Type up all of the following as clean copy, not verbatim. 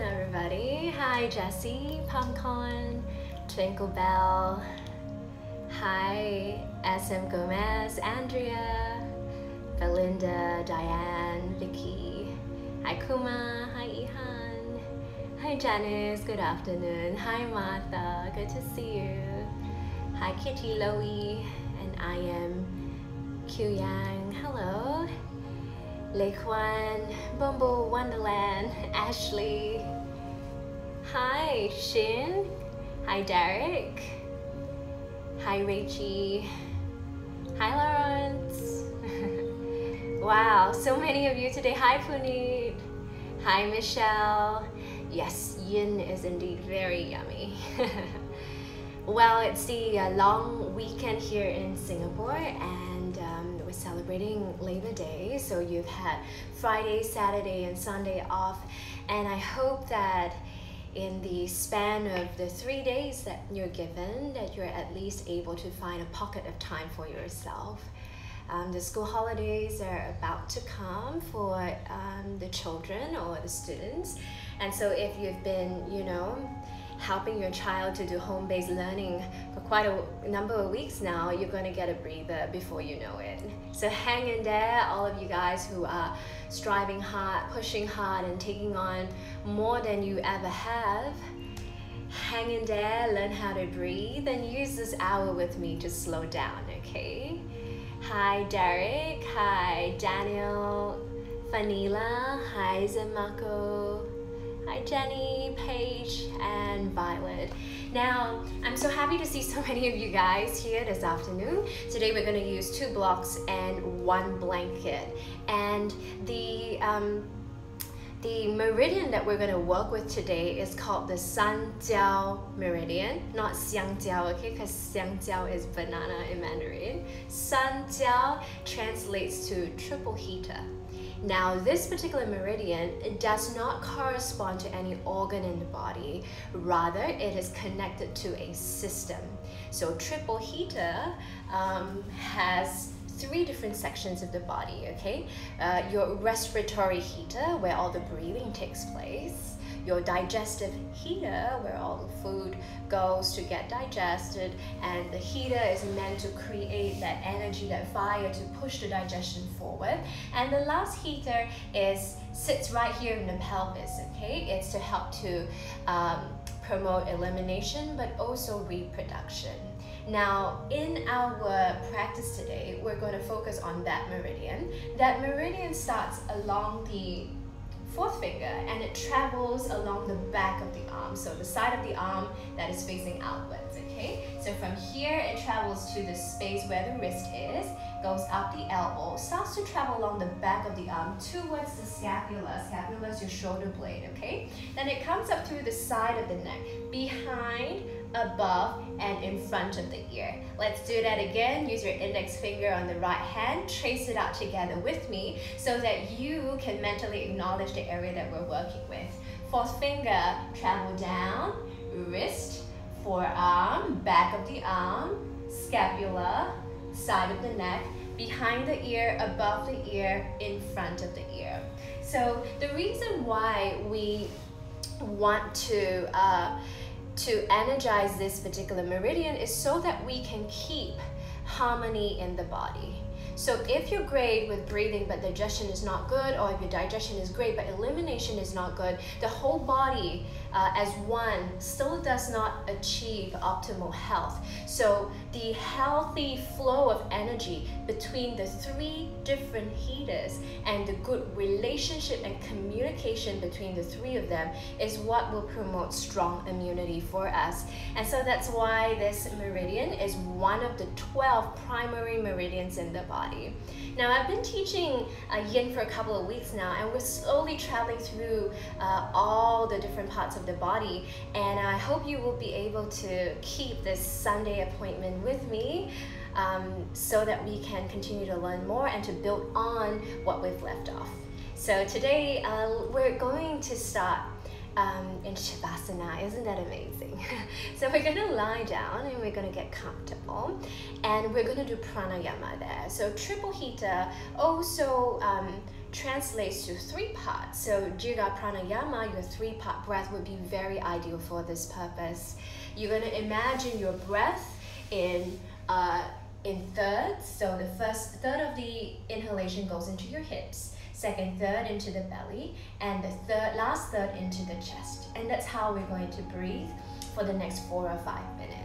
everybody. Hi Jessie, Pumpcon, Twinkle Bell. Hi SM Gomez, Andrea, Belinda, Diane, Vicky. Hi Kuma, hi Ihan. Hi Janice, good afternoon. Hi Martha, good to see you. Hi Kitty Loey, and I am Q Yang. Hello. Lei Kwan, Bumble Wonderland, Ashley. Hi Shin. Hi Derek. Hi Rachie. Hi Lawrence. Wow, so many of you today. Hi Puneet. Hi Michelle. Yes, yin is indeed very yummy. Well, it's the long weekend here in Singapore, and we're celebrating Labor Day, so you've had Friday, Saturday and Sunday off, and I hope that in the span of the 3 days that you're given, that you're at least able to find a pocket of time for yourself. The school holidays are about to come for the children or the students, and so if you've been, helping your child to do home-based learning for quite a number of weeks now, you're going to get a breather before you know it. So hang in there, all of you guys who are striving hard, pushing hard and taking on more than you ever have. Hang in there, learn how to breathe, and use this hour with me to slow down, okay? Hi Derek, hi Daniel, Vanilla, hi Zemako. Hi Jenny, Paige, and Violet. Now, I'm so happy to see so many of you guys here this afternoon. Today we're going to use 2 blocks and 1 blanket. And the meridian that we're going to work with today is called the San Jiao meridian, not Xiang Jiao, okay, because Xiang Jiao is banana in Mandarin. San Jiao translates to triple heater. Now, this particular meridian, it does not correspond to any organ in the body. Rather, it is connected to a system. So triple heater has 3 different sections of the body, okay? Your respiratory heater, where all the breathing takes place. Your digestive heater, where all the food goes to get digested, and the heater is meant to create that energy, that fire to push the digestion forward. And the last heater sits right here in the pelvis, okay? It's to help to promote elimination, but also reproduction. Now, in our practice today, we're going to focus on that meridian. That meridian starts along the 4th finger, and it travels along the back of the arm, so the side of the arm that is facing outwards, okay? So from here, it travels to the space where the wrist is, goes up the elbow, starts to travel along the back of the arm towards the scapula. Scapula is your shoulder blade, okay? Then it comes up through the side of the neck, behind, above, and in front of the ear. Let's do that again. Use your index finger on the right hand, trace it out together with me so that you can mentally acknowledge the area that we're working with. 4th finger, travel down, wrist, forearm, back of the arm, scapula, side of the neck, behind the ear, above the ear, in front of the ear. So the reason why we want to energize this particular meridian is so that we can keep harmony in the body. So if you're great with breathing but digestion is not good, or if your digestion is great but elimination is not good, the whole body as one still does not achieve optimal health. So the healthy flow of energy between the 3 different heaters and the good relationship and communication between the 3 of them is what will promote strong immunity for us. And so that's why this meridian is one of the 12 primary meridians in the body. Now, I've been teaching yin for a couple of weeks now, and we're slowly traveling through all the different parts of the body, and I hope you will be able to keep this Sunday appointment with me so that we can continue to learn more and to build on what we've left off. So today we're going to start in Shabasana. Isn't that amazing? So we're going to lie down and we're going to get comfortable, and we're going to do pranayama there. So triple heater also translates to 3 parts. So Jiga Pranayama, your 3-part breath, would be very ideal for this purpose. You're going to imagine your breath in thirds. So the first third of the inhalation goes into your hips, second third into the belly, and the last third into the chest. And that's how we're going to breathe for the next 4 or 5 minutes.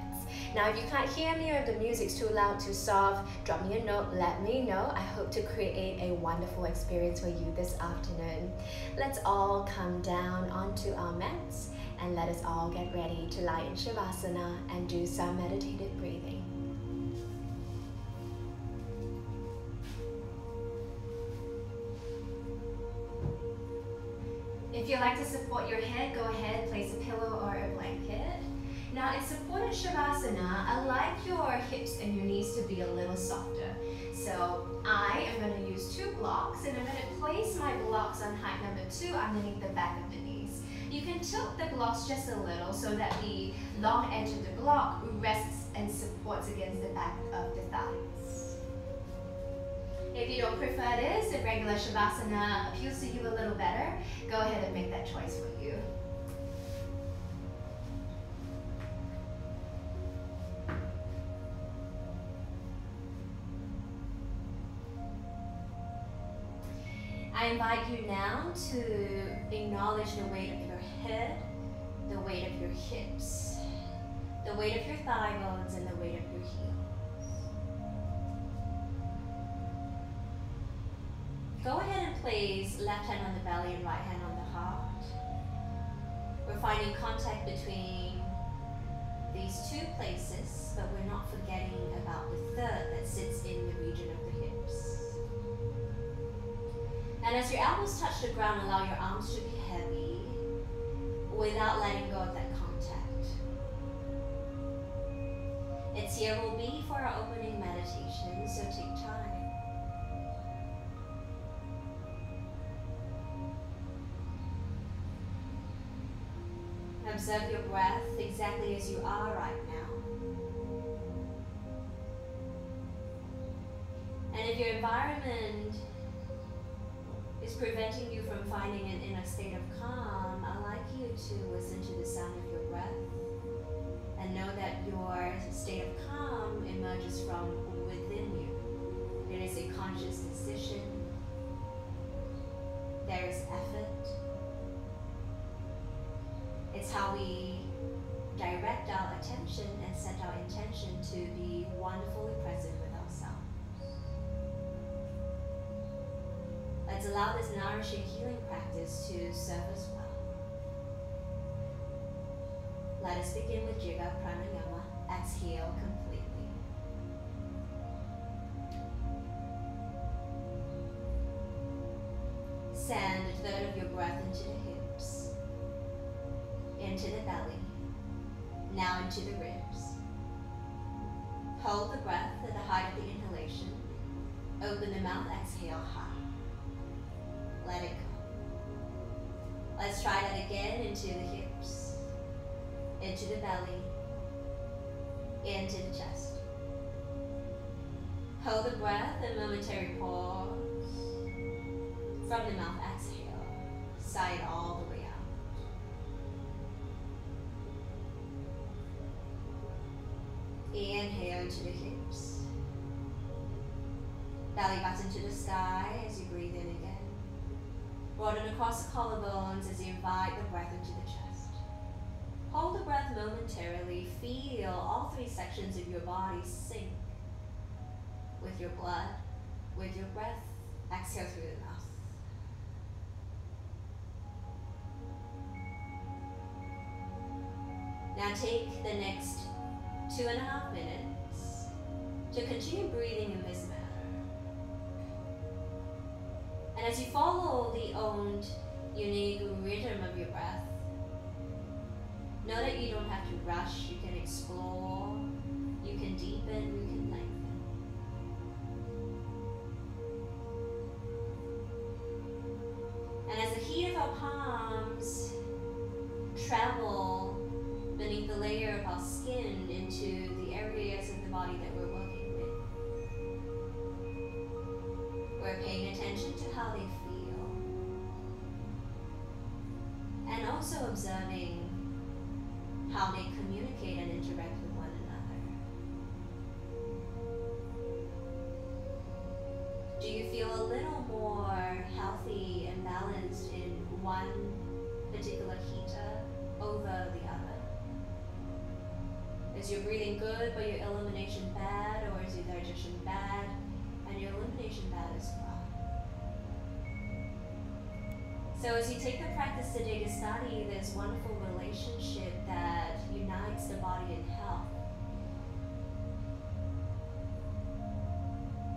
Now, if you can't hear me or if the music's too loud, too soft, drop me a note, let me know. I hope to create a wonderful experience for you this afternoon. Let's all come down onto our mats and let us all get ready to lie in Shavasana and do some meditative breathing. If you like to support your head, go ahead, place a pillow or a blanket. Now, in supported Shavasana, I like your hips and your knees to be a little softer. So I am going to use 2 blocks, and I'm going to place my blocks on height number 2 underneath the back of the knees. You can tilt the blocks just a little so that the long edge of the block rests and supports against the back of the thighs. If you don't prefer this, if regular Shavasana appeals to you a little better, go ahead and make that choice for you. I invite you now to acknowledge the weight of your head, the weight of your hips, the weight of your thigh bones, and the weight of your heels. Go ahead and place left hand on the belly and right hand on the heart. We're finding contact between these 2 places, but we're not forgetting about the third that sits in the region of the hips. And as your elbows touch the ground, allow your arms to be heavy without letting go of that contact. It's here will be for our opening meditation, so take time. Observe your breath exactly as you are right now. And if your environment is preventing you from finding an inner state of calm, I'd like you to listen to the sound of your breath and know that your state of calm emerges from within you. It is a conscious decision. There is effort. It's how we direct our attention and set our intention to be wonderfully present with ourselves. Let's allow this nourishing healing practice to serve us well. Let us begin with Jiga Pranayama. Exhale completely. Send a third of your breath into the hips, into the belly, now into the ribs. Hold the breath at the height of the inhalation. Open the mouth, exhale high. Let it go. Let's try that again, into the hips, into the belly, into the chest. Hold the breath, a momentary pause. From the mouth, exhale, sigh it all the way out. Inhale into the hips. Belly button to the sky as you breathe in again. Broaden across the collarbones as you invite the breath into the chest. Hold the breath momentarily. Feel all 3 sections of your body sink with your blood, with your breath. Exhale through the mouth. Now take the next 2.5 minutes to continue breathing in this manner. And as you follow the own unique rhythm of your breath, know that you don't have to rush. You can explore, you can deepen, you can lengthen. And as the heat of our palms travel beneath the layer of our skin into the areas of the body that we're working with, we're paying attention to how they feel. also observing how they communicate and interact with one another. Do you feel a little more healthy and balanced in one particular heater over the other? Is your breathing good but your elimination bad, or is your digestion bad and your elimination bad as well? So as you take the practice today to study this wonderful relationship that unites the body and health,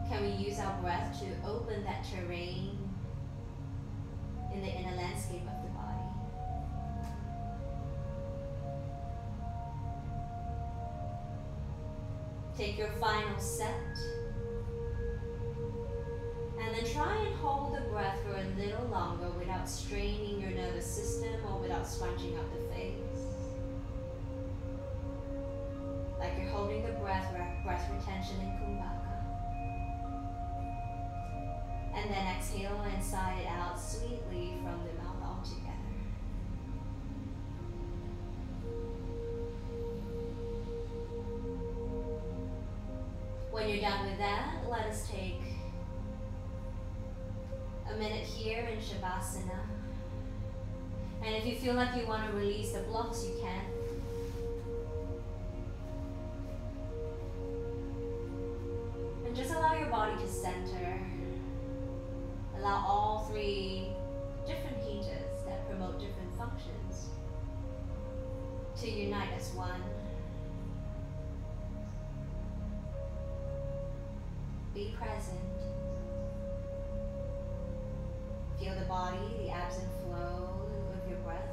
can we use our breath to open that terrain in the inner landscape of the body? Take your final set. And then try and hold the breath for a little longer without straining your nervous system or without scrunching up the face. Like you're holding the breath retention in Kumbhaka. And then exhale and sigh it out sweetly from the mouth altogether. When you're done with that, let us take a minute here in Shavasana. And if you feel like you want to release the blocks, you can. And just allow your body to center. Allow all three different heaters that promote different functions to unite as one. Be present. Feel the body, the ebbs and flow of your breath.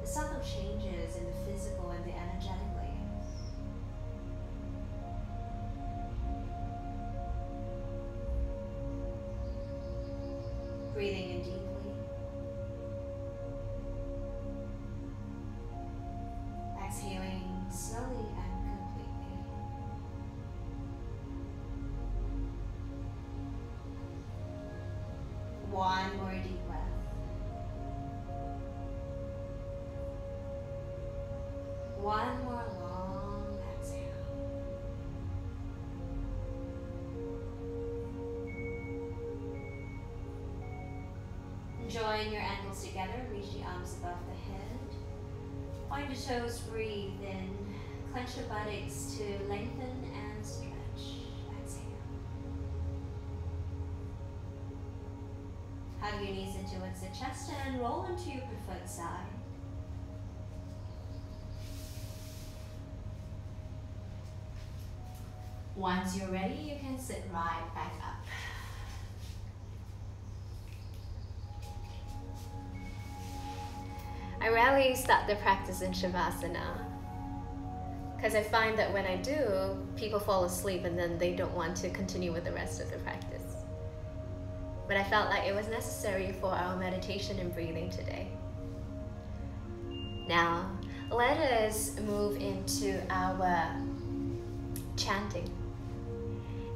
The subtle changes in the physical and the energetic layers. Breathing in deeply. Exhaling slowly and completely. One more deep breath. One more long exhale. Join your ankles together, reach the arms above the head. Point the toes, breathe in. Clench the buttocks to lengthen and stretch. Hug your knees in towards the chest and roll onto your preferred side. Once you're ready, you can sit right back up. I rarely start the practice in Shavasana because I find that when I do, people fall asleep and then they don't want to continue with the rest of the practice. But I felt like it was necessary for our meditation and breathing today. Now, let us move into our chanting.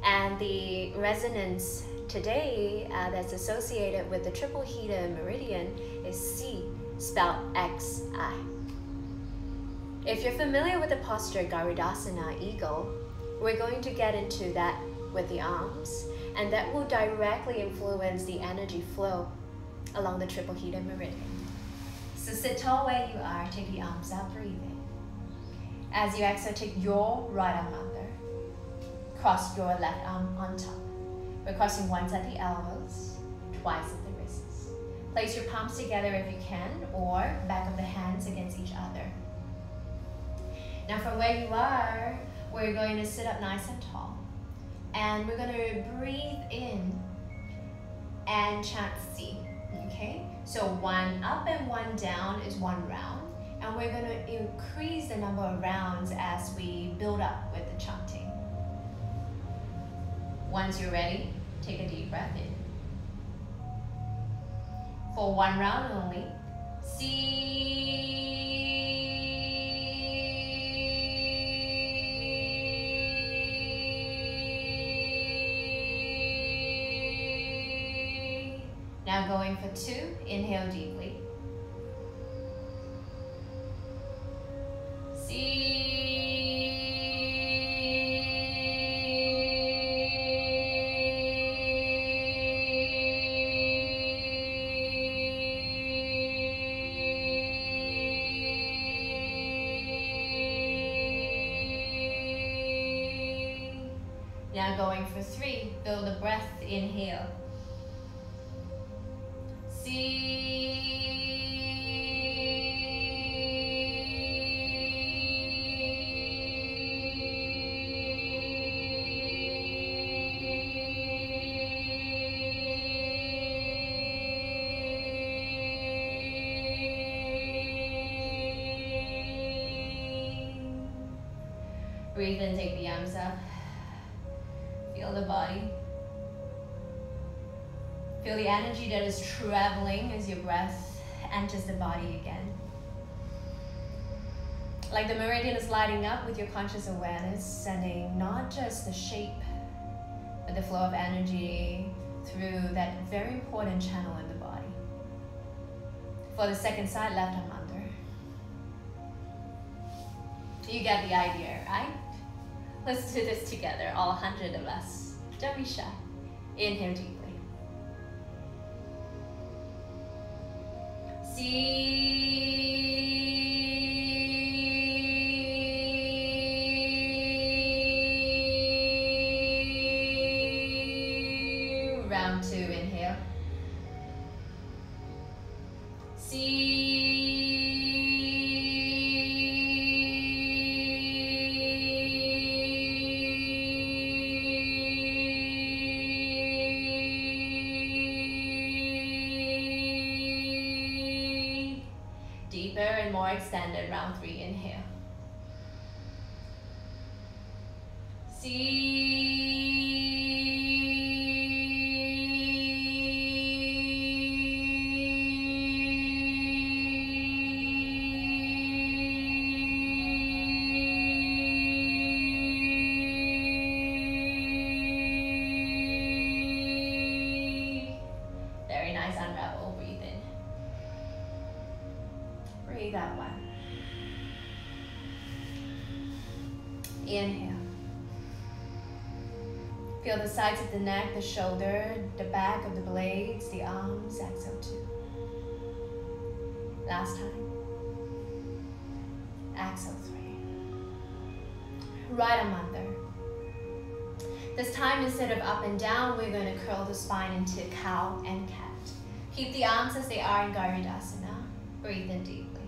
And the resonance today that's associated with the triple heater meridian is C, spelled X-I. If you're familiar with the posture Garudasana, eagle, we're going to get into that with the arms, and that will directly influence the energy flow along the triple heater meridian. So sit tall where you are, take the arms out, breathe in. As you exhale, take your right arm under, cross your left arm on top. We're crossing once at the elbows, twice at the wrists. Place your palms together if you can, or back of the hands against each other. Now from where you are, we're going to sit up nice and tall. And we're going to breathe in and chant C, okay? So one up and one down is one round. And we're going to increase the number of rounds as we build up with the chanting. Once you're ready, take a deep breath in. For one round only, C. Now Now going for 2, inhale deeply. Now going for 3, build a breath, inhale. Breathe in, take the arms up. Feel the body. Feel the energy that is traveling as your breath enters the body again. Like the meridian is lighting up with your conscious awareness, sending not just the shape, but the flow of energy through that very important channel in the body. For the second side, left arm under. You get the idea, right? Let's do this together, all 100 of us. Don't be shy. Inhale deeply. Round 2, inhale. Deeper and more extended, round 3, inhale. Very nice, unravel, breathe in. Breathe out loud. Inhale. Feel the sides of the neck, the shoulder, the back of the blades, the arms. Exhale 2. Last time. Exhale 3. Right arm under. This time, instead of up and down, we're going to curl the spine into cow and cat. Keep the arms as they are in Garudasana. Breathe in deeply.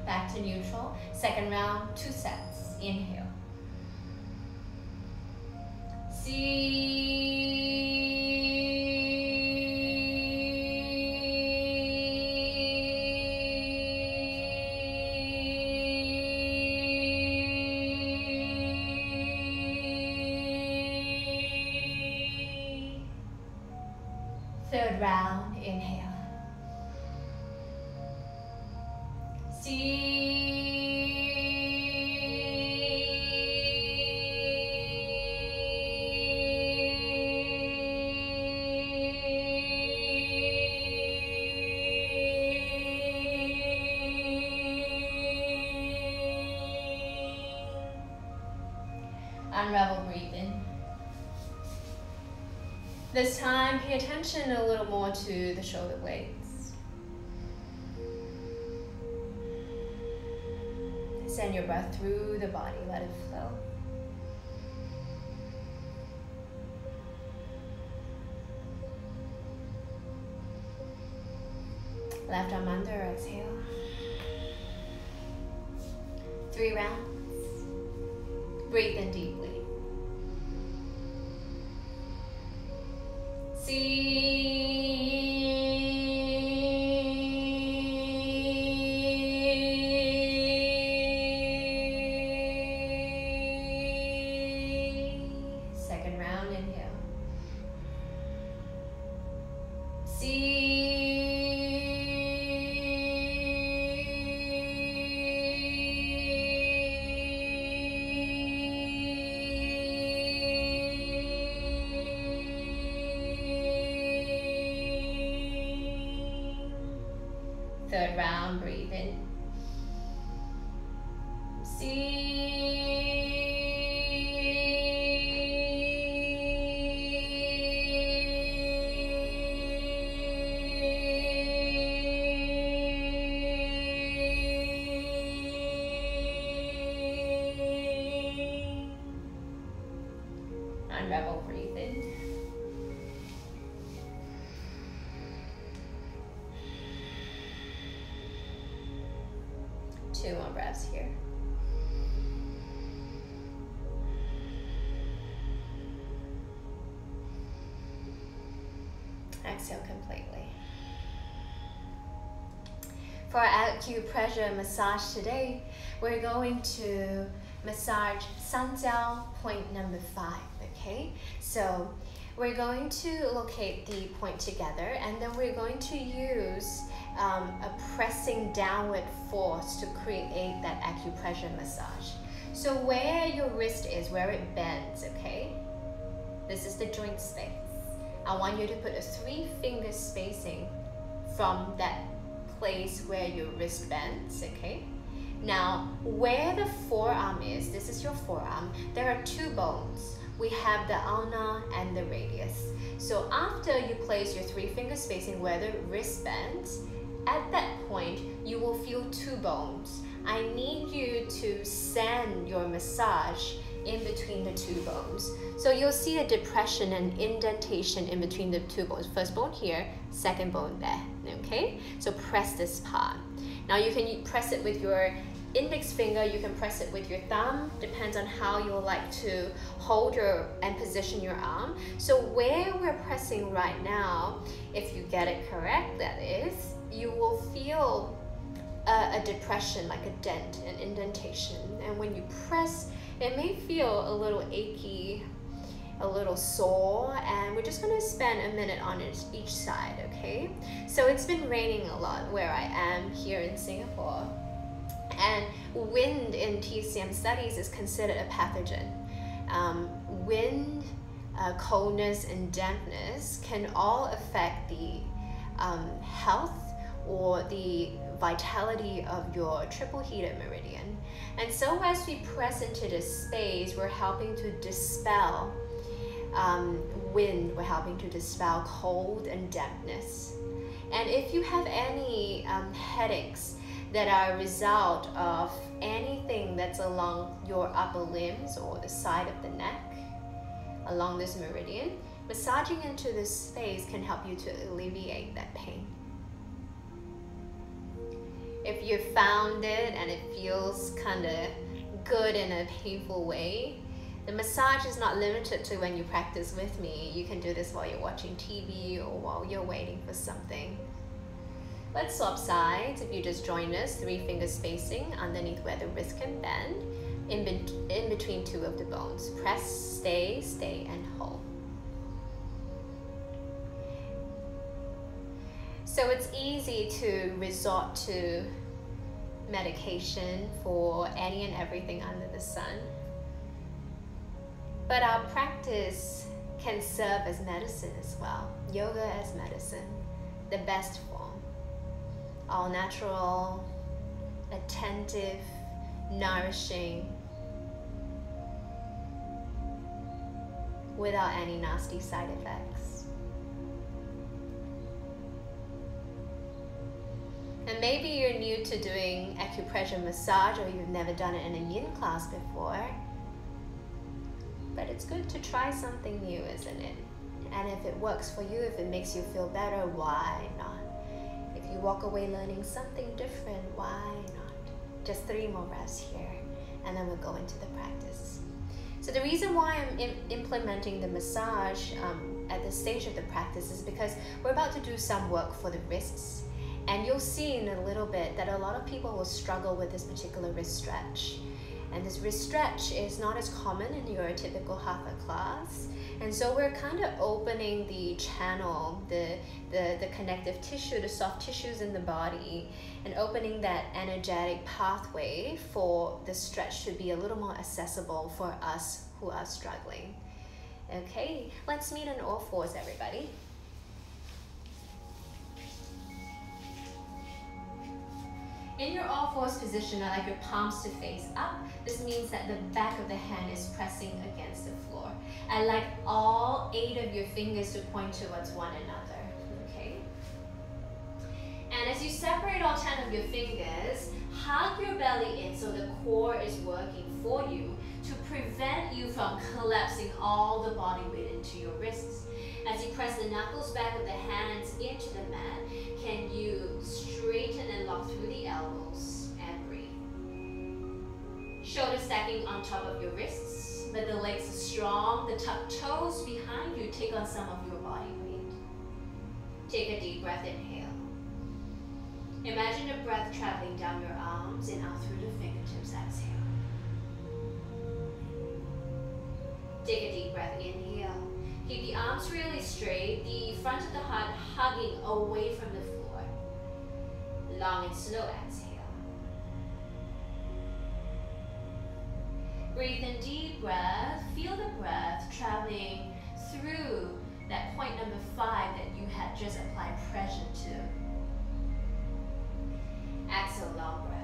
Back to neutral. Second round, 2 sets. Inhale. Third round, inhale. Unravel, breathe in. This time, pay attention a little more to the shoulder blades. Send your breath through the body, let it flow. Left arm under, exhale. 3 rounds. Breathe in deeply. Second round, inhale. Third round, breathe in. Unravel, breathe in. Two more breaths here. Exhale completely. For our acupressure massage today, we're going to massage Sanjiao point number 5, okay? So we're going to locate the point together, and then we're going to use a pressing downward force to create that acupressure massage. So where your wrist is, where it bends, okay? This is the joint space. I want you to put a 3-finger spacing from that place where your wrist bends, okay? Now, where the forearm is, this is your forearm, there are 2 bones. We have the ulna and the radius. So after you place your 3-finger spacing where the wrist bends, at that point, you will feel 2 bones. I need you to send your massage in between the 2 bones. So you'll see a depression and indentation in between the 2 bones. First bone here, second bone there, okay? So press this part. Now you can press it with your index finger, you can press it with your thumb, depends on how you like to hold and position your arm. So where we're pressing right now, if you get it correct, that is, you will feel a depression, like a dent, an indentation. And when you press, it may feel a little achy, a little sore, and we're just gonna spend a minute on it each side, okay? So it's been raining a lot where I am here in Singapore, and wind in TCM studies is considered a pathogen. Wind, coldness, and dampness can all affect the health or the vitality of your triple heated meridian. And so as we press into this space, we're helping to dispel wind, we're helping to dispel cold and dampness. And if you have any headaches that are a result of anything that's along your upper limbs or the side of the neck, along this meridian, massaging into this space can help you to alleviate that pain. If you found it and it feels kind of good in a painful way, the massage is not limited to when you practice with me. You can do this while you're watching TV or while you're waiting for something. Let's swap sides. If you just joined us, 3-finger spacing underneath where the wrist can bend, in between 2 of the bones. Press, stay, stay, and hold. So it's easy to resort to medication for any and everything under the sun. But our practice can serve as medicine as well. Yoga as medicine, the best form. All natural, attentive, nourishing, without any nasty side effects. And maybe you're new to doing acupressure massage, or you've never done it in a yin class before. But it's good to try something new, isn't it? And if it works for you, if it makes you feel better, why not? If you walk away learning something different, why not? Just 3 more breaths here, and then we'll go into the practice. So the reason why I'm implementing the massage at this stage of the practice is because we're about to do some work for the wrists. And you'll see in a little bit that a lot of people will struggle with this particular wrist stretch. And this wrist stretch is not as common in your typical hatha class. And so we're kind of opening the channel, the connective tissue, the soft tissues in the body, and opening that energetic pathway for the stretch to be a little more accessible for us who are struggling. Okay, let's meet on all fours, everybody. In your all fours position, I like your palms to face up. This means that the back of the hand is pressing against the floor. I like all 8 of your fingers to point towards one another, okay? And as you separate all 10 of your fingers, hug your belly in so the core is working for you to prevent you from collapsing all the body weight into your wrists. As you press the knuckles back of the hands into the mat, can you straighten and lock through the elbows and breathe. Shoulder stacking on top of your wrists, but the legs are strong. The tucked toes behind you take on some of your body weight. Take a deep breath, inhale. Imagine the breath traveling down your arms and out through the fingertips, exhale. Take a deep breath, inhale. Keep the arms really straight, the front of the heart hugging away from the floor. Long and slow exhale. Breathe in, deep breath. Feel the breath traveling through that point number 5 that you had just applied pressure to. Exhale, long breath.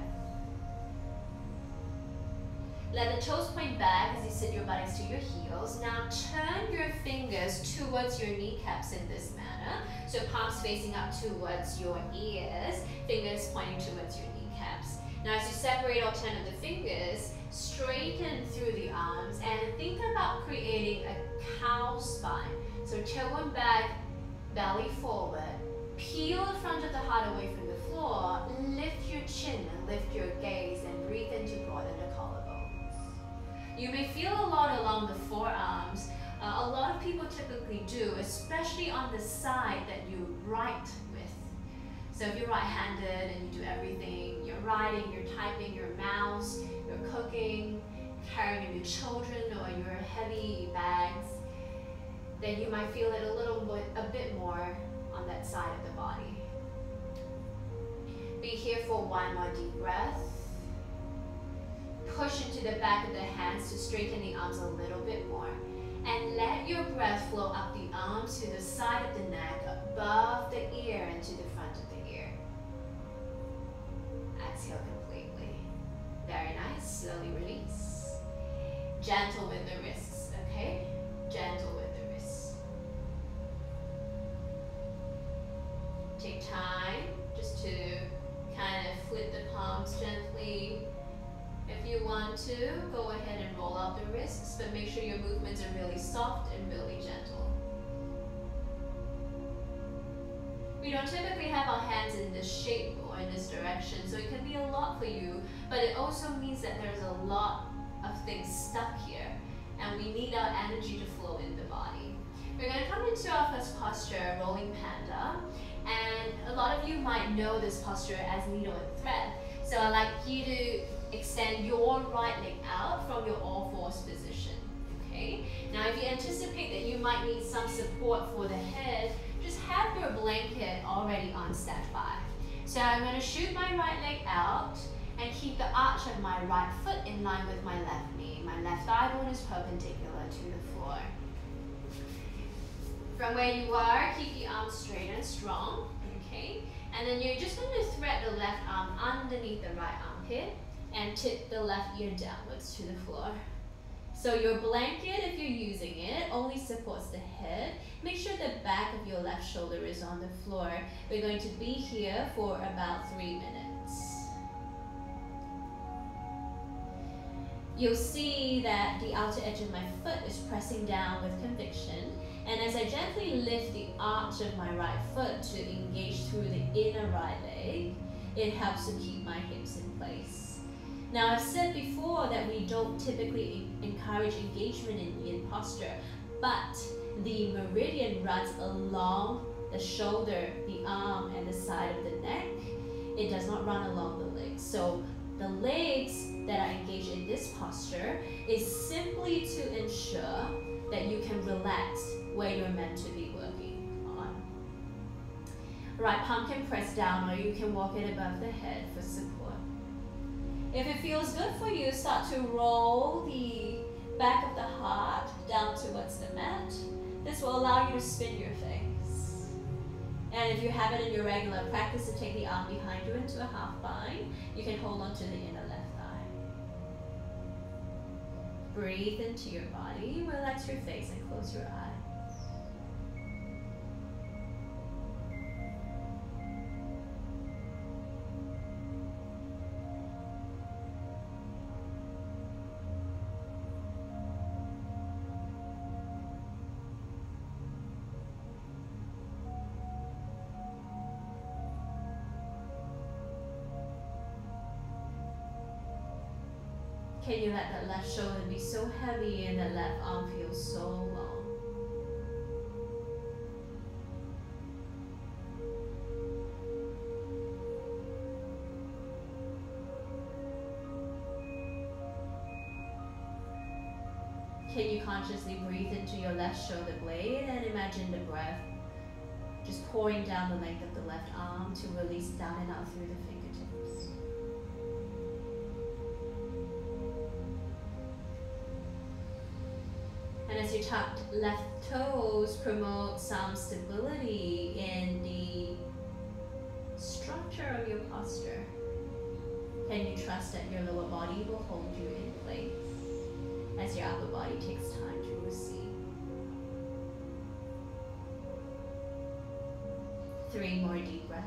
Let the toes point back as you sit your buttocks to your heels. Now turn your fingers towards your kneecaps in this manner. So palms facing up towards your ears, fingers pointing towards your kneecaps. Now as you separate all 10 of the fingers, straighten through the arms and think about creating a cow spine. So tailbone back, belly forward. Peel the front of the heart away from the floor. Lift your chin and lift your gaze and breathe in to broaden the collarbones. You may feel a lot along the forearms. A lot of people typically do, especially on the side that you write with. So if you're right-handed and you do everything, you're writing, you're typing, your mouse, you're cooking, carrying your children or your heavy bags, then you might feel it a bit more on that side of the body. Be here for one more deep breath. Push into the back of the hands to straighten the arms a little bit more. And let your breath flow up the arms to the side of the neck, above the ear and to the front of the ear. Exhale completely. Very nice. Slowly release. Gentle with the wrists, okay? Gentle with the wrists. Take time just to kind of flip the palms gently. If you want to, go ahead and roll out the wrists, but make sure your movements are really soft and really gentle. We don't typically have our hands in this shape or in this direction, so it can be a lot for you, but it also means that there's a lot of things stuck here, and we need our energy to flow in the body. We're going to come into our first posture, rolling panda, and a lot of you might know this posture as needle and thread. So I'd like you to extend your right leg out from your all fours position, okay? Now if you anticipate that you might need some support for the head, just have your blanket already on standby. So I'm going to shoot my right leg out and keep the arch of my right foot in line with my left knee. My left thigh bone is perpendicular to the floor. From where you are, keep the arms straight and strong, okay? And then you're just going to thread the left arm underneath the right armpit and tip the left ear downwards to the floor. So your blanket, if you're using it, only supports the head. Make sure the back of your left shoulder is on the floor. We're going to be here for about 3 minutes. You'll see that the outer edge of my foot is pressing down with conviction. And as I gently lift the arch of my right foot to engage through the inner right leg, it helps to keep my hips in place. Now I've said before that we don't typically encourage engagement in yin posture, but the meridian runs along the shoulder, the arm, and the side of the neck. It does not run along the legs. So the legs that are engaged in this posture is simply to ensure that you can relax where you're meant to be working on. Right palm can press down, or you can walk it above the head for support. If it feels good for you, start to roll the back of the heart down towards the mat. This will allow you to spin your face. And if you have it in your regular practice to take the arm behind you into a half bind, you can hold on to the inner left thigh. Breathe into your body, relax your face and close your eyes. Can you let that left shoulder be so heavy and that left arm feel so long? Can you consciously breathe into your left shoulder blade and imagine the breath just pouring down the length of the left arm to release down and out through the fingertips? And as you tuck left toes, promote some stability in the structure of your posture. Can you trust that your lower body will hold you in place as your upper body takes time to receive? 3 more deep breaths.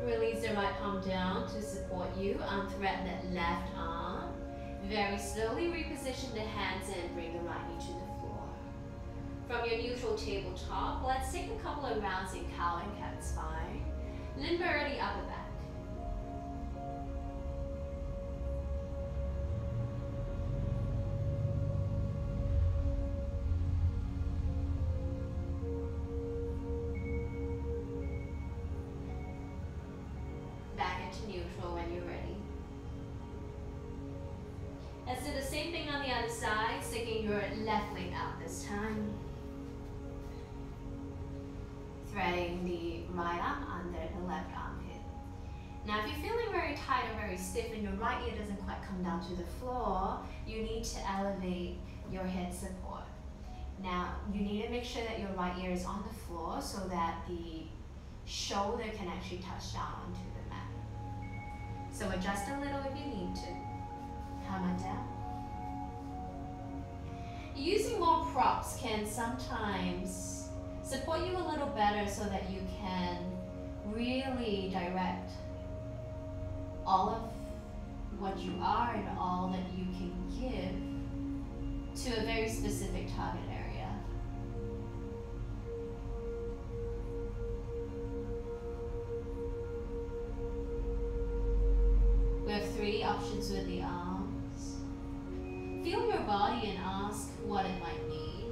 Release the right palm down to support you. Unthread that left arm. Very slowly reposition the hands and bring the right knee to the floor. From your neutral tabletop, let's take a couple of rounds in cow and cat spine. Limber the upper back. Neutral when you're ready. Let's do the same thing on the other side, sticking your left leg out this time. Threading the right arm under the left armpit. Now if you're feeling very tight or very stiff and your right ear doesn't quite come down to the floor, you need to elevate your head support. Now you need to make sure that your right ear is on the floor so that the shoulder can actually touch down onto the mat. So adjust a little if you need to. Come on down. Using more props can sometimes support you a little better so that you can really direct all of what you are and all that you can give to a very specific target area. We have 3 options with the arms. Feel your body and ask what it might need.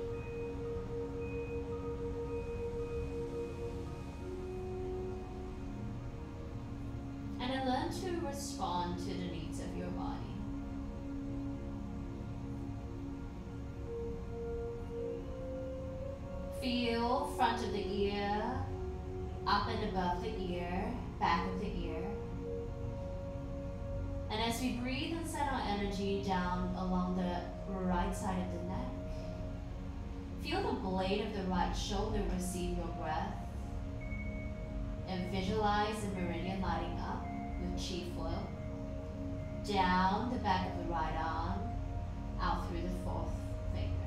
And then learn to respond to the needs of your body. Feel front of the ear, up and above the ear, back of the ear. And as we breathe and send our energy down along the right side of the neck, feel the blade of the right shoulder receive your breath. And visualize the meridian lighting up with chi flow. Down the back of the right arm, out through the 4th finger.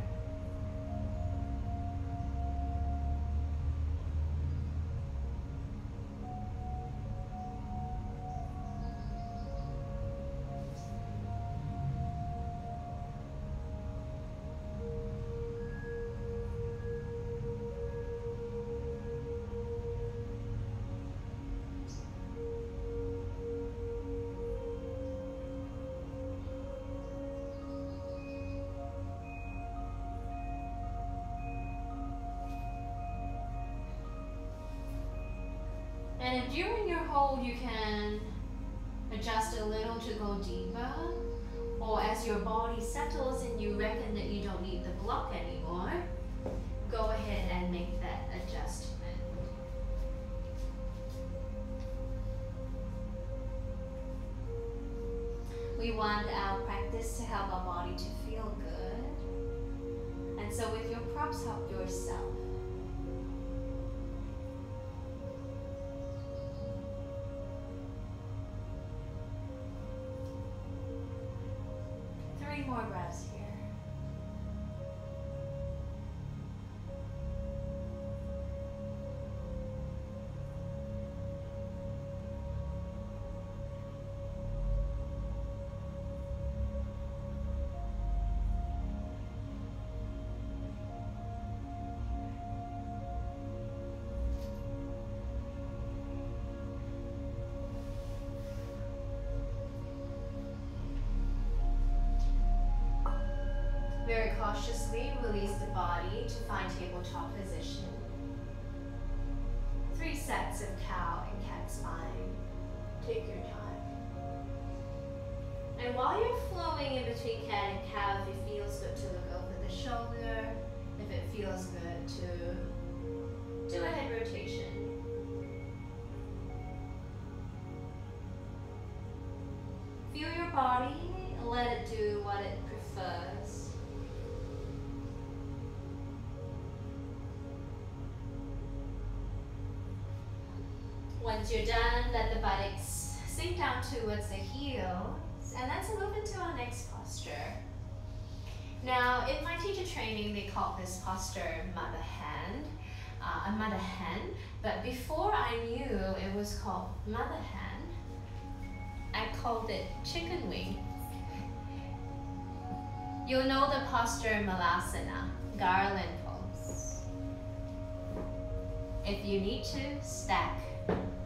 And if during your hold you can adjust a little to go deeper, or as your body settles and you reckon that you don't need the block anymore, go ahead and make that adjustment. We want our practice to help our body to feel good. And so with your props, help yourself. Three more breaths here. Very cautiously release the body to find tabletop position. 3 sets of cow and cat spine. Take your time. And while you're flowing in between cat and cow, if it feels good to look over the shoulder, if it feels good to do a head rotation. Feel your body, let it do what it prefers. Once you're done, let the buttocks sink down towards the heels, and let's move into our next posture. Now, in my teacher training, they call this posture mother hen, but before I knew it was called mother hen, I called it chicken wing. You'll know the posture Malasana, garland pose. If you need to, stack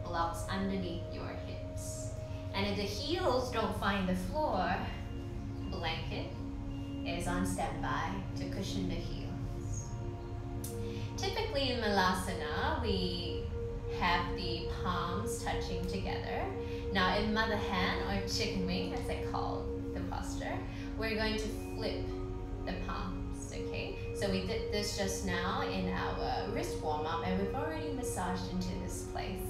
blocks underneath your hips. And if the heels don't find the floor, blanket is on standby to cushion the heels. Typically in Malasana, we have the palms touching together. Now in mother hen or chicken wing, as I call the posture, we're going to flip the palms, okay? So we did this just now in our wrist warm-up, and we've already massaged into this place.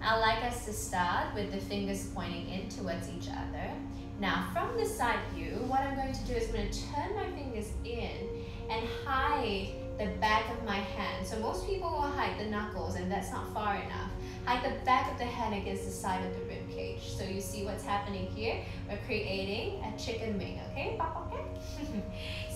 I'd like us to start with the fingers pointing in towards each other. Now from the side view, what I'm going to do is I'm going to turn my fingers in and hide the back of my hand. So most people will hide the knuckles, and that's not far enough. Hide the back of the hand against the side of the rib cage. So you see what's happening here? We're creating a chicken wing, okay? Okay?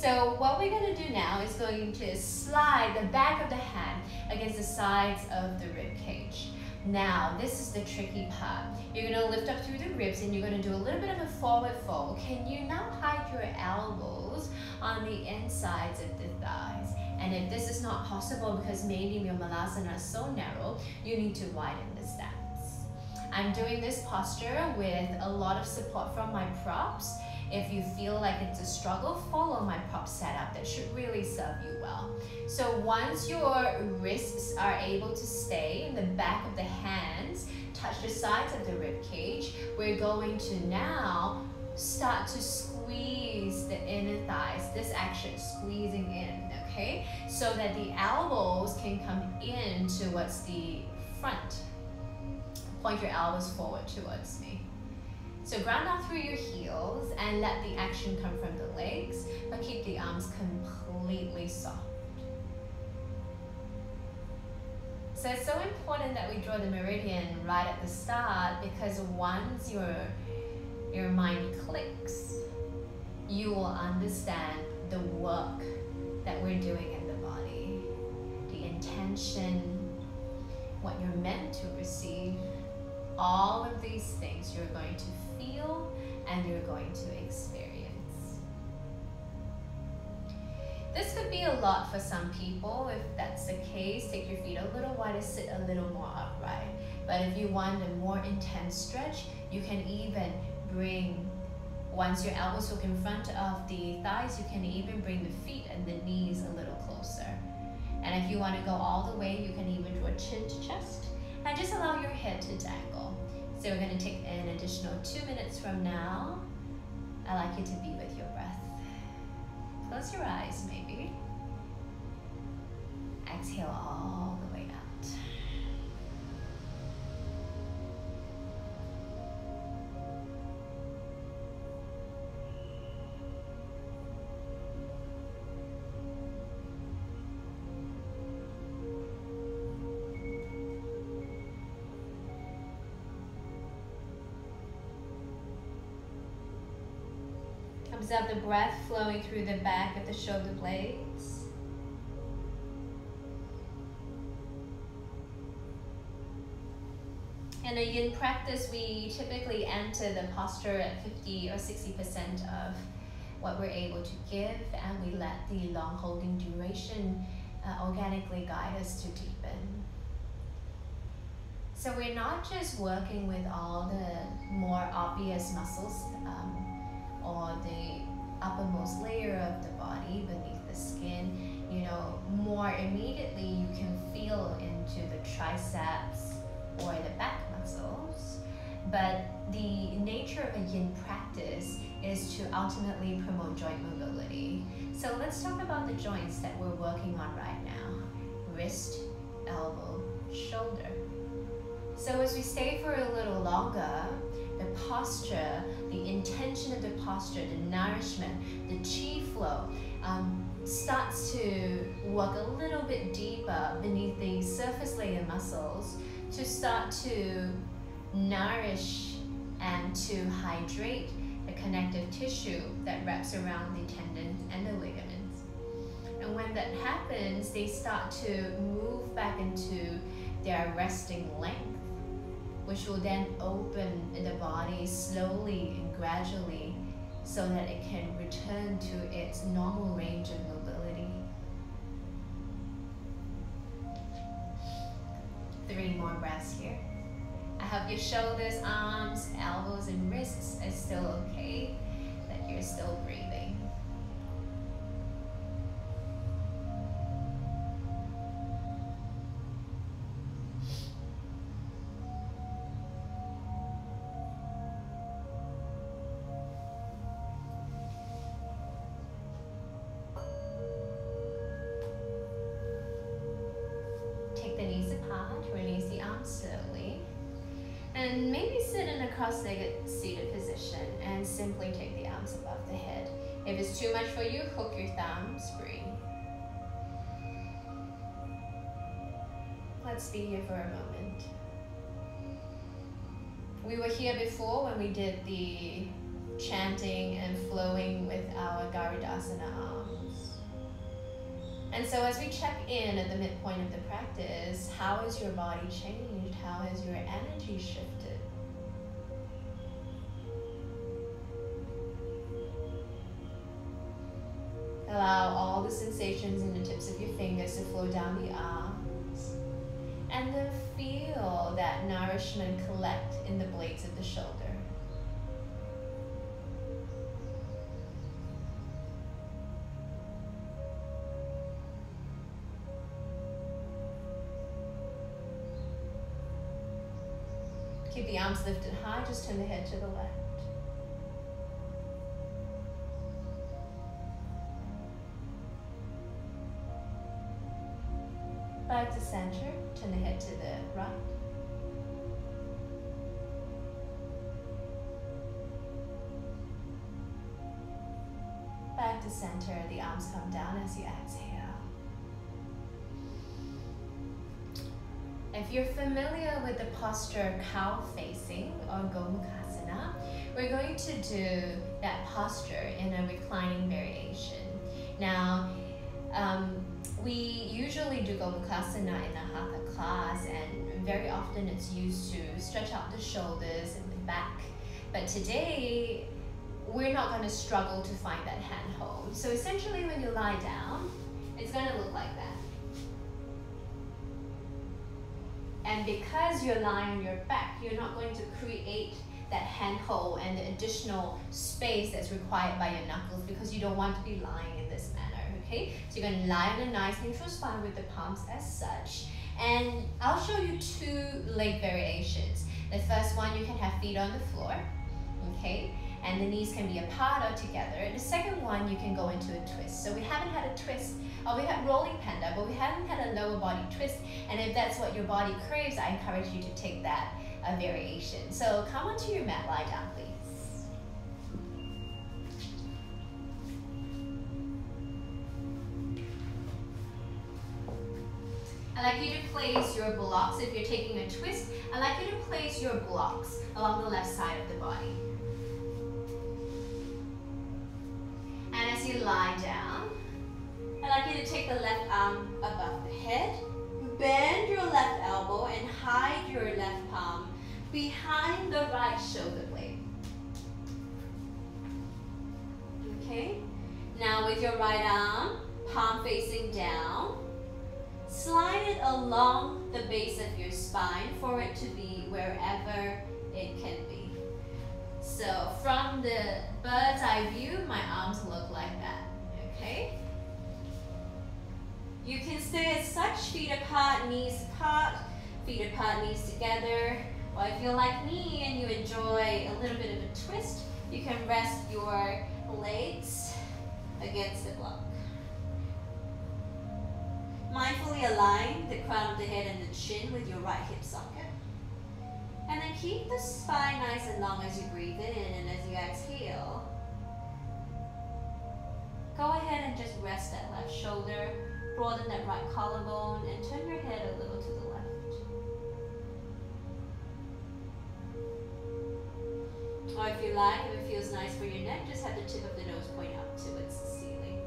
So what we're going to do now is going to slide the back of the hand against the sides of the rib cage. Now, this is the tricky part. You're going to lift up through the ribs and you're going to do a little bit of a forward fold. Can you now hide your elbows on the insides of the thighs? And if this is not possible because maybe your Malasana is so narrow, you need to widen the stance. I'm doing this posture with a lot of support from my props. If you feel like it's a struggle, follow my prop setup. That should really serve you well. So once your wrists are able to stay in the back of the hands, touch the sides of the rib cage, we're going to now start to squeeze the inner thighs. This action, squeezing in, okay? So that the elbows can come in towards the front. Point your elbows forward towards me. So ground down through your heels and let the action come from the legs, but keep the arms completely soft. So it's so important that we draw the meridian right at the start, because once your mind clicks, you will understand the work that we're doing in the body, the intention, what you're meant to receive. All of these things you're going to feel and you're going to experience. This could be a lot for some people. If that's the case, take your feet a little wider, sit a little more upright. But if you want a more intense stretch, you can even bring, once your elbows hook in front of the thighs, you can even bring the feet and the knees a little closer. And if you want to go all the way, you can even draw chin to chest And just allow your head to dangle. So we're going to take an additional 2 minutes from now. I'd like you to be with your breath. Close your eyes, maybe. Exhale all the way out. Observe the breath flowing through the back of the shoulder blades. In a yin practice, we typically enter the posture at 50 or 60% of what we're able to give, and we let the long holding duration organically guide us to deepen. So we're not just working with all the more obvious muscles or the uppermost layer of the body beneath the skin. You know, more immediately you can feel into the triceps or the back muscles, but the nature of a yin practice is to ultimately promote joint mobility. So let's talk about the joints that we're working on right now: wrist, elbow, shoulder. So as we stay for a little longer, the posture, the intention of the posture, the nourishment, the chi flow starts to work a little bit deeper beneath the surface layer muscles to start to nourish and to hydrate the connective tissue that wraps around the tendons and the ligaments. And when that happens, they start to move back into their resting length, which will then open the body slowly and gradually so that it can return to its normal range of mobility. 3 more breaths here. I hope your shoulders, arms, elbows, and wrists are still okay, that you're still breathing. Take the knees apart, release the arms slowly. And maybe sit in a cross-legged seated position and simply take the arms above the head. If it's too much for you, hook your thumbs, breathe. Let's be here for a moment. We were here before when we did the chanting and flowing with our Garudasana arms. And so as we check in at the midpoint of the practice, how has your body changed? How has your energy shifted? Allow all the sensations in the tips of your fingers to flow down the arms. And then feel that nourishment collect in the blades of the shoulder. Keep the arms lifted high, just turn the head to the left. Back to center, turn the head to the right. Back to center, the arms come down as you exhale. If you're familiar with the posture cow facing or Gomukhasana, we're going to do that posture in a reclining variation. Now, we usually do Gomukhasana in a hatha class, and very often it's used to stretch out the shoulders and the back. But today, we're not going to struggle to find that handhold. So essentially when you lie down, it's going to look like that. And because you're lying on your back, you're not going to create that handhold and the additional space that's required by your knuckles, because you don't want to be lying in this manner, okay? So you're going to lie on a nice neutral spine with the palms as such. And I'll show you 2 leg variations. The first one, you can have feet on the floor, okay? And the knees can be apart or together. The second one, you can go into a twist. So we haven't had a twist, or we had rolling panda, but we haven't had a lower body twist. And if that's what your body craves, I encourage you to take that variation. So come onto your mat, lie down, please. I'd like you to place your blocks, if you're taking a twist, I'd like you to place your blocks along the left side of the body. And as you lie down, I'd like you to take the left arm above the head, bend your left elbow and hide your left palm behind the right shoulder blade. Okay? Now with your right arm, palm facing down, slide it along the base of your spine for it to be wherever it can be. So from the bird's eye view, my arms look like that, okay? You can stay as such, feet apart, knees together. Or if you're like me and you enjoy a little bit of a twist, you can rest your legs against the block. Mindfully align the crown of the head and the chin with your right hip socket. And then keep the spine nice and long as you breathe in, and as you exhale, go ahead and just rest that left shoulder, broaden that right collarbone, and turn your head a little to the left. Or if you like, if it feels nice for your neck, just have the tip of the nose point up towards the ceiling.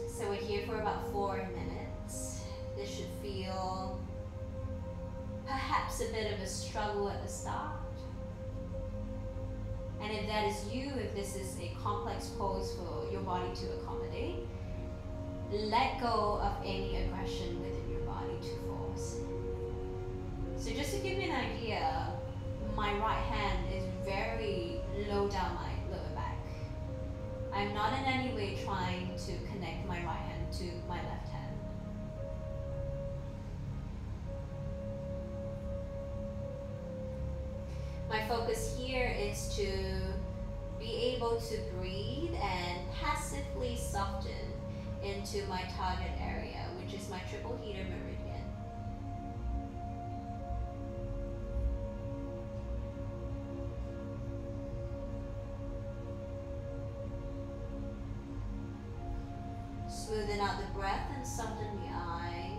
So we're here for about 4 minutes. This should feel perhaps a bit of a struggle at the start. And if that is you, if this is a complex pose for your body to accommodate, let go of any aggression within your body to force. So just to give you an idea, my right hand is very low down my lower back. I'm not in any way trying to connect my right hand to my left hand. My focus here is to be able to breathe and passively soften into my target area, which is my triple heater meridian. Smoothen out the breath and soften the eyes.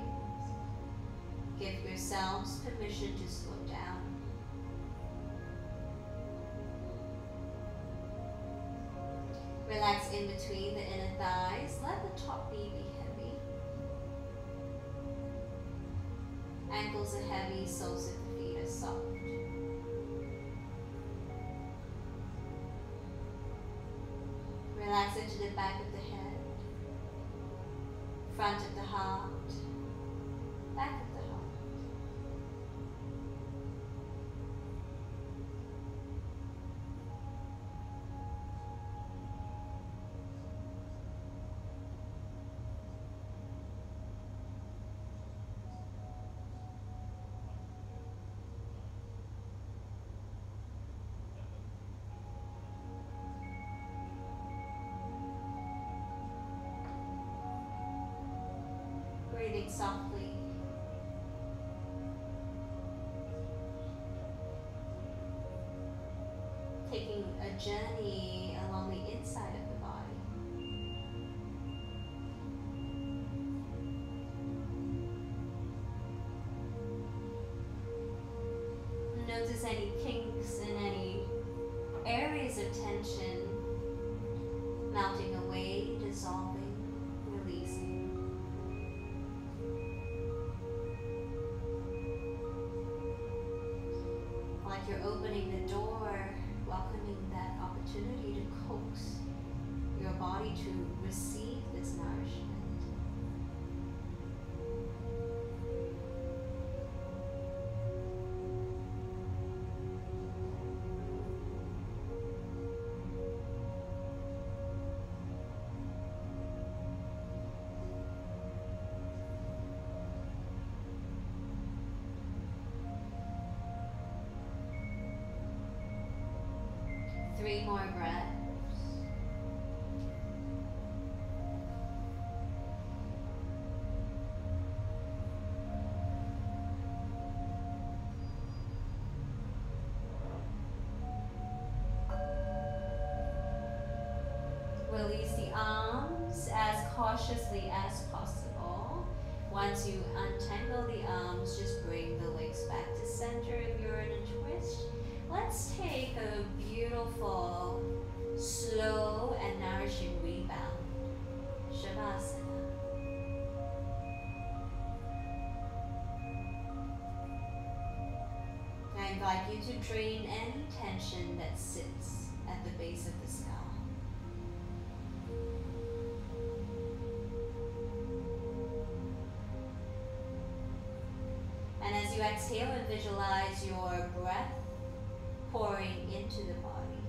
Give yourselves permission to slow down. Relax in between the inner thighs. Let the top knee be heavy. Ankles are heavy, soles of the feet are soft. Relax into the back of the head, front of the heart, back of the heart. Breathing softly. Taking a journey along the inside of the body. Notice any kinks and any areas of tension melting away, dissolving, releasing. Like you're opening the door, welcoming that opportunity to coax your body to receive this nourishment. 3 more breaths. Release the arms as cautiously as possible. Once you untangle the arms, just bring the legs back to center if you're in a twist. Let's take a beautiful, slow and nourishing rebound. Shavasana. I invite you to drain any tension that sits at the base of the skull. And as you exhale and visualize your breath pouring into the body.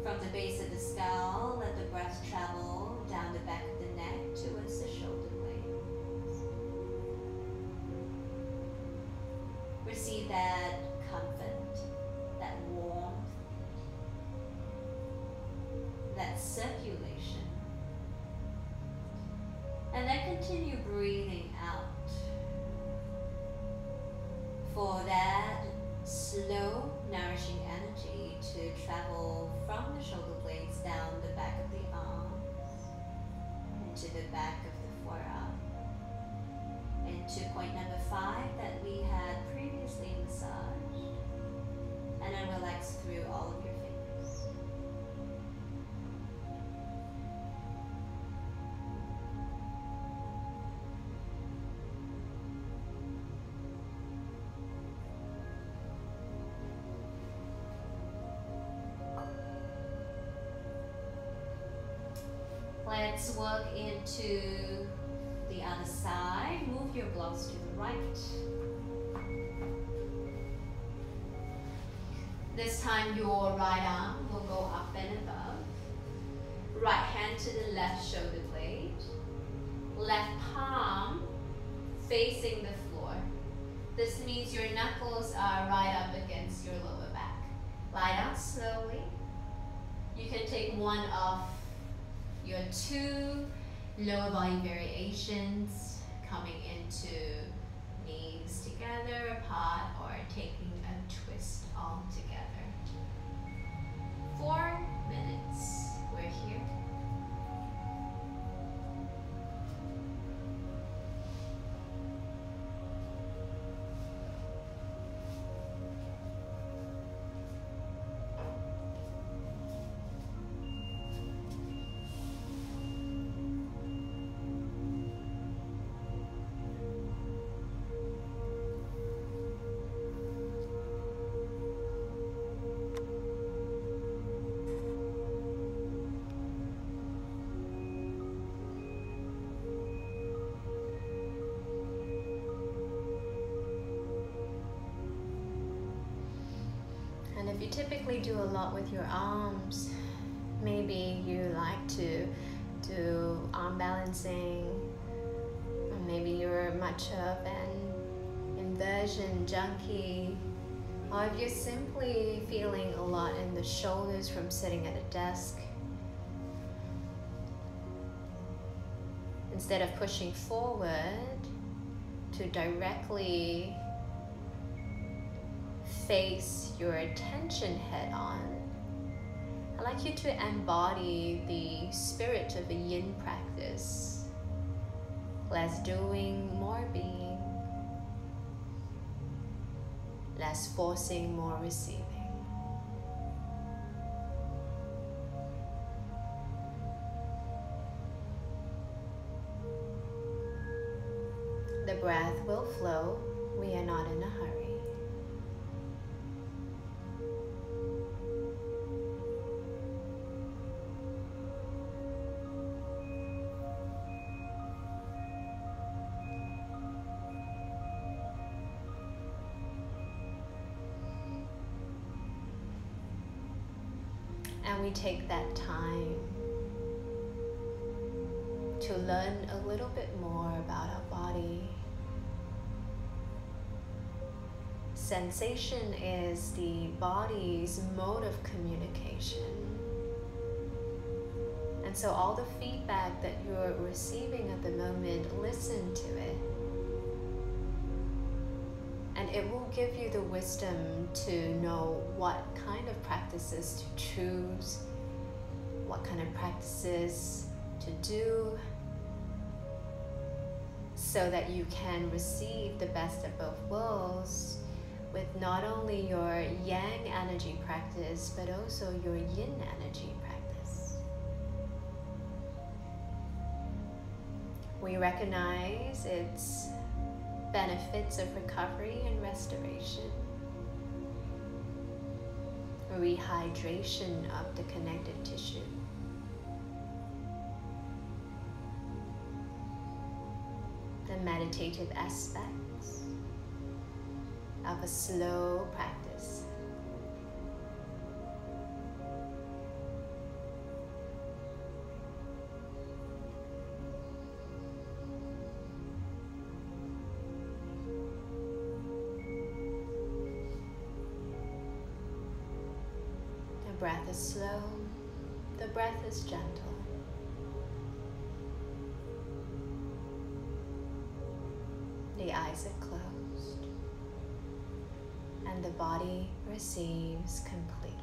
From the base of the skull, let the breath travel down the back of the neck towards the shoulder blades. Receive that comfort, that warmth, that circulation. And then continue breathing out for that slow, nourishing energy to travel from the shoulder blades down the back of the arms, into the back of the forearm, into point number 5 that we had previously massaged, and then relax through all of your fingers. Let's work into the other side. Move your blocks to the right. This time your right arm will go up and above. Right hand to the left shoulder blade. Left palm facing the floor. This means your knuckles are right up against your lower back. Lie down slowly. You can take one of your 2 lower body variations, coming into knees together, apart, or taking a twist all together. 4 minutes. We're here. And if you typically do a lot with your arms, maybe you like to do arm balancing, or maybe you're much of an inversion junkie, or if you're simply feeling a lot in the shoulders from sitting at a desk, instead of pushing forward to directly face your attention head on, I'd like you to embody the spirit of a yin practice. Less doing, more being. Less forcing, more receiving. The breath will flow. We are not in a hurry. And we take that time to learn a little bit more about our body. sensation is the body's mode of communication. And so all the feedback that you're receiving at the moment, listen to it. And it will give you the wisdom to know what kind of practices to choose, what kind of practices to do, so that you can receive the best of both worlds with not only your yang energy practice, but also your yin energy practice. We recognize its benefits of recovery and restoration, rehydration of the connective tissue, the meditative aspects of a slow practice. The breath is slow, the breath is gentle. The eyes are closed, and the body receives completely.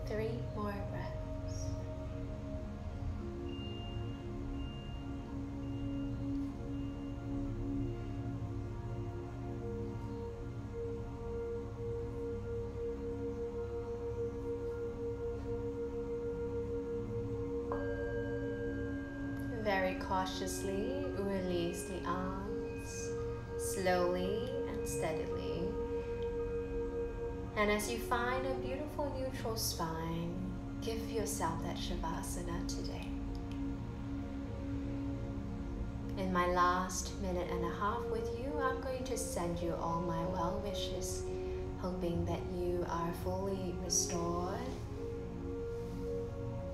Three more breaths. Very cautiously release the arms, slowly and steadily. And as you find a beautiful neutral spine, give yourself that Shavasana today. In my last minute and a half with you, I'm going to send you all my well wishes, hoping that you are fully restored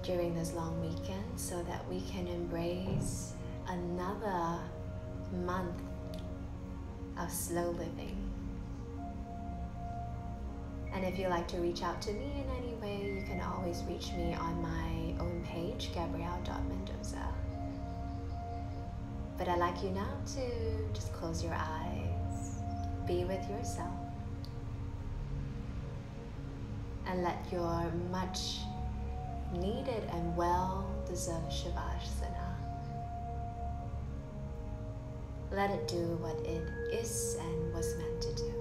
during this long weekend so that we can embrace another month of slow living. And if you'd like to reach out to me in any way, you can always reach me on my own page, Gabrielle.Mendoza. But I'd like you now to just close your eyes, be with yourself, and let your much needed and well-deserved Shavasana, let it do what it is and was meant to do.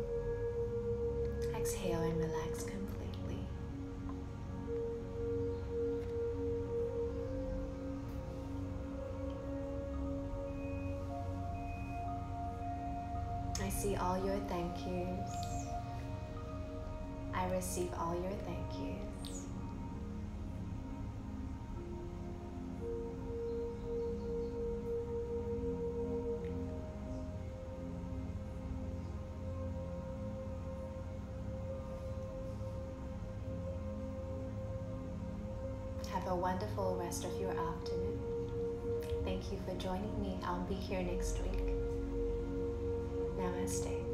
Exhale and relax completely. I see all your thank yous. I receive all your thank yous. Have a wonderful rest of your afternoon. Thank you for joining me. I'll be here next week. Namaste.